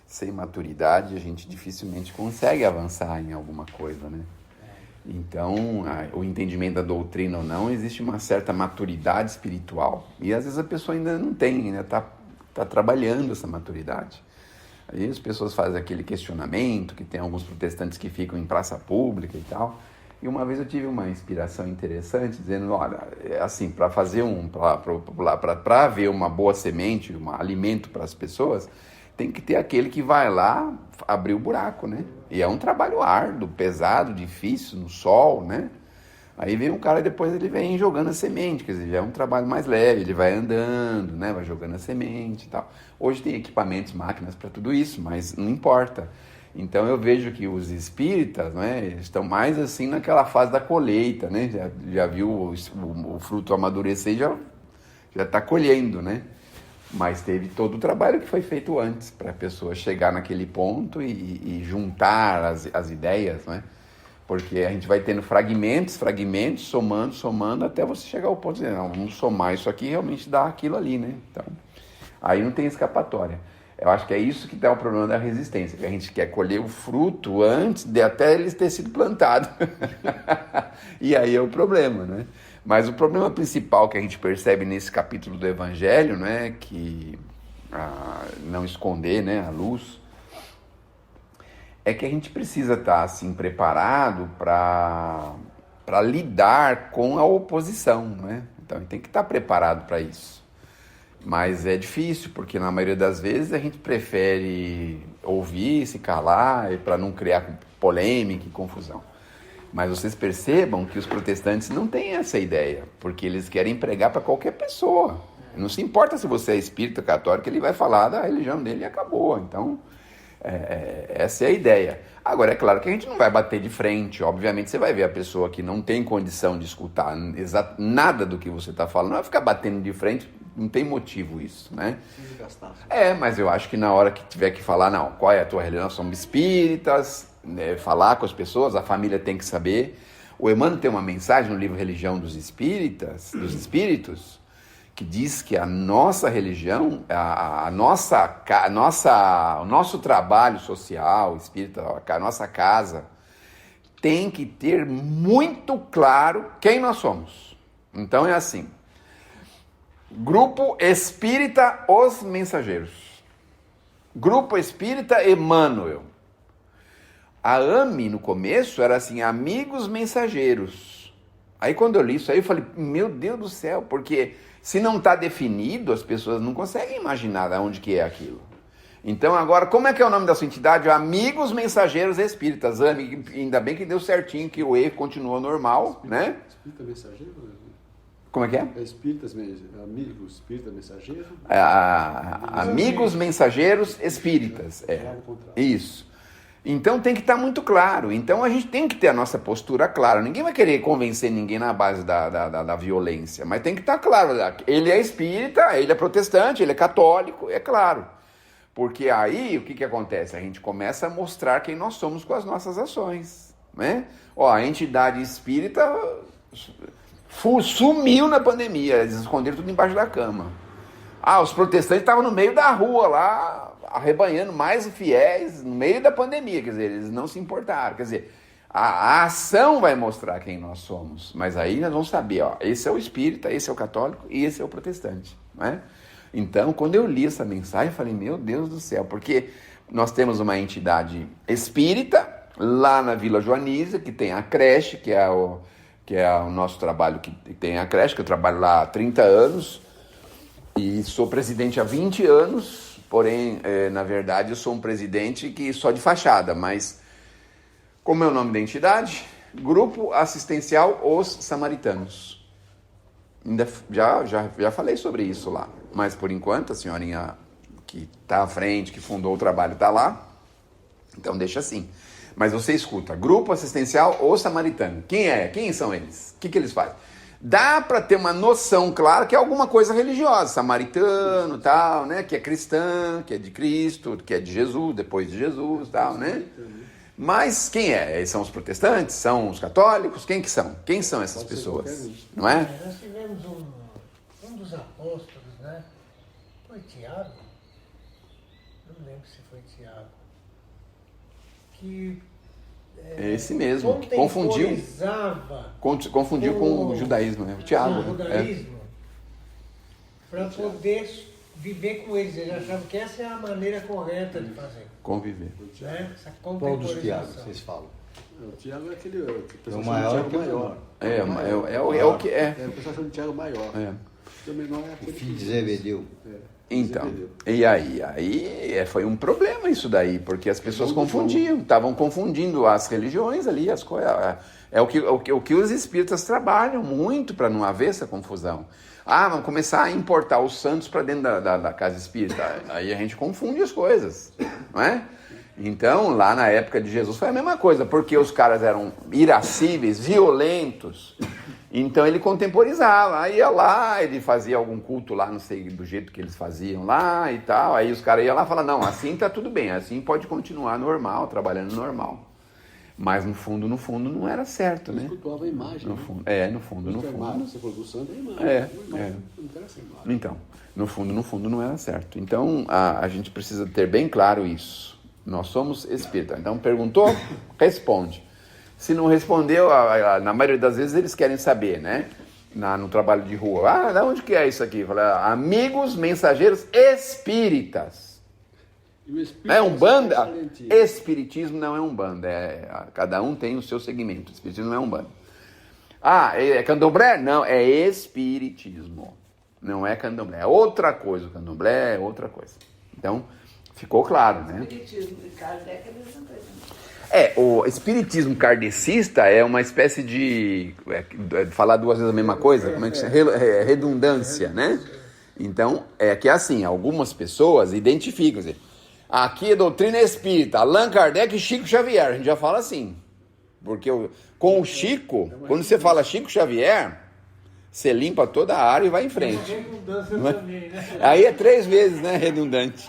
sem maturidade a gente dificilmente consegue avançar em alguma coisa, né? Então, o entendimento da doutrina ou não, existe uma certa maturidade espiritual. E às vezes a pessoa ainda não tem, ainda tá trabalhando essa maturidade. Aí as pessoas fazem aquele questionamento, que tem alguns protestantes que ficam em praça pública e tal. E uma vez eu tive uma inspiração interessante, dizendo, olha, assim, para fazer para haver uma boa semente, um alimento para as pessoas, tem que ter aquele que vai lá abrir o buraco, né? E é um trabalho árduo, pesado, difícil, no sol, né? Aí vem um cara e depois ele vem jogando a semente, quer dizer, já é um trabalho mais leve, ele vai andando, né? Vai jogando a semente e tal. Hoje tem equipamentos, máquinas para tudo isso, mas não importa. Então eu vejo que os espíritas, né, estão mais assim naquela fase da colheita, né? Já viu o fruto amadurecer e já está colhendo, né? Mas teve todo o trabalho que foi feito antes para a pessoa chegar naquele ponto e juntar as ideias, né? Porque a gente vai tendo fragmentos, somando, até você chegar ao ponto de dizer, não, vamos somar isso aqui e realmente dar aquilo ali, né? Então, aí não tem escapatória. Eu acho que é isso que dá o problema da resistência, que a gente quer colher o fruto antes de até ele ter sido plantado. E aí é o problema, né? Mas o problema principal que a gente percebe nesse capítulo do Evangelho, né, que não esconder, né, a luz, é que a gente precisa estar assim preparado para lidar com a oposição, né? Então a gente tem que estar preparado para isso. Mas é difícil, porque na maioria das vezes a gente prefere ouvir, se calar, para não criar polêmica e confusão. Mas vocês percebam que os protestantes não têm essa ideia, porque eles querem pregar para qualquer pessoa. Não se importa se você é espírita, católico, ele vai falar da religião dele e acabou. Então, essa é a ideia. Agora, é claro que a gente não vai bater de frente. Obviamente, você vai ver a pessoa que não tem condição de escutar nada do que você está falando, vai ficar batendo de frente, não tem motivo isso, né? Mas eu acho que na hora que tiver que falar, não, qual é a tua religião? Nós somos espíritas, né, falar com as pessoas, a família tem que saber. O Emmanuel tem uma mensagem no livro Religião dos Espíritas, dos Espíritos, que diz que a nossa religião, o nosso trabalho social, espírita, a nossa casa, tem que ter muito claro quem nós somos. Então é assim, Grupo Espírita Os Mensageiros, Grupo Espírita Emmanuel. A AME, no começo, era assim, Amigos Mensageiros. Aí quando eu li isso aí, eu falei, meu Deus do céu, porque se não está definido, as pessoas não conseguem imaginar de onde que é aquilo. Então agora, como é que é o nome da sua entidade? Amigos Mensageiros Espíritas. AME, ainda bem que deu certinho, que o E continuou normal, né? Espírita Mensageiro? Como é que é? Espíritas, amigos, espírita mensageiro? Amigos Mensageiros Espíritas. Isso. Então tem que estar muito claro. Então a gente tem que ter a nossa postura clara. Ninguém vai querer convencer ninguém na base da violência, mas tem que estar claro. Ele é espírita, ele é protestante, ele é católico, é claro. Porque aí o que acontece? A gente começa a mostrar quem nós somos com as nossas ações, né? A entidade espírita sumiu na pandemia, eles esconderam tudo embaixo da cama. Os protestantes estavam no meio da rua lá, arrebanhando mais fiéis no meio da pandemia, quer dizer, eles não se importaram, quer dizer, a ação vai mostrar quem nós somos, mas aí nós vamos saber, esse é o espírita, esse é o católico e esse é o protestante, não é? Então, quando eu li essa mensagem, eu falei, meu Deus do céu, porque nós temos uma entidade espírita lá na Vila Joanísia, que tem a creche, que é o nosso trabalho, que tem a creche, que eu trabalho lá há 30 anos, e sou presidente há 20 anos, porém, na verdade, eu sou um presidente que só de fachada, mas como é o nome da entidade? Grupo Assistencial Os Samaritanos. Já falei sobre isso lá, mas por enquanto a senhorinha que está à frente, que fundou o trabalho, está lá, então deixa assim. Mas você escuta, Grupo Assistencial Os Samaritanos. Quem são eles? O que eles fazem? Dá para ter uma noção clara que é alguma coisa religiosa, samaritano, tal, né? Que é cristã, que é de Cristo, que é de Jesus, depois de Jesus, tal, né? Mas quem é? Eles são os protestantes? São os católicos? Quem que são? Quem são essas pessoas? Não é? Nós tivemos um dos apóstolos, né? Foi Tiago? Eu não lembro se foi Tiago, que Esse mesmo, que confundiu com o judaísmo, né? O Tiago. O judaísmo, para poder viver com eles. Ele achava que essa é a maneira correta de fazer. Conviver. Né? Essa Qual dos contemporização. Tiagos vocês falam? O Tiago é aquele. O pessoal É o chama de maior Tiago que o maior. É o que é. O pessoal chama de Tiago maior. É. O menor é O aquele. filho de Zebedeu. Então, e aí foi um problema isso daí, porque as pessoas confundiam, estavam confundindo as religiões ali, as coisas. É o que os espíritas trabalham muito para não haver essa confusão. Vamos começar a importar os santos para dentro da casa espírita. Aí a gente confunde as coisas, não é? Então, lá na época de Jesus foi a mesma coisa, porque os caras eram irascíveis, violentos. Então ele contemporizava, aí ia lá, ele fazia algum culto lá, não sei do jeito que eles faziam lá e tal, aí os caras iam lá e falavam, não, assim tá tudo bem, assim pode continuar normal, trabalhando normal. Mas no fundo, não era certo, né? Eles cultuavam a imagem. No fundo. Você falou do santo, é a imagem. Não interessa a imagem. Então, no fundo não era certo. Então a gente precisa ter bem claro isso. Nós somos espírita. Então perguntou, responde. Se não respondeu, na maioria das vezes eles querem saber, né? No trabalho de rua. De onde que é isso aqui? Fala, amigos mensageiros espíritas. É Umbanda? Espiritismo não é Umbanda. Cada um tem o seu segmento. Espiritismo não é Umbanda. É candomblé? Não, é espiritismo. Não é candomblé. É outra coisa. O candomblé é outra coisa. Então, ficou claro, né? Espiritismo e Kardec é a mesma coisa. O espiritismo kardecista é uma espécie de... falar duas vezes a mesma coisa, como é que chama? Redundância, né? Então, é que assim, algumas pessoas identificam, quer dizer, aqui é doutrina espírita, Allan Kardec e Chico Xavier, a gente já fala assim. Porque com o Chico, quando você fala Chico Xavier, você limpa toda a área e vai em frente. Redundância também, né? Aí é 3 vezes, né, redundante.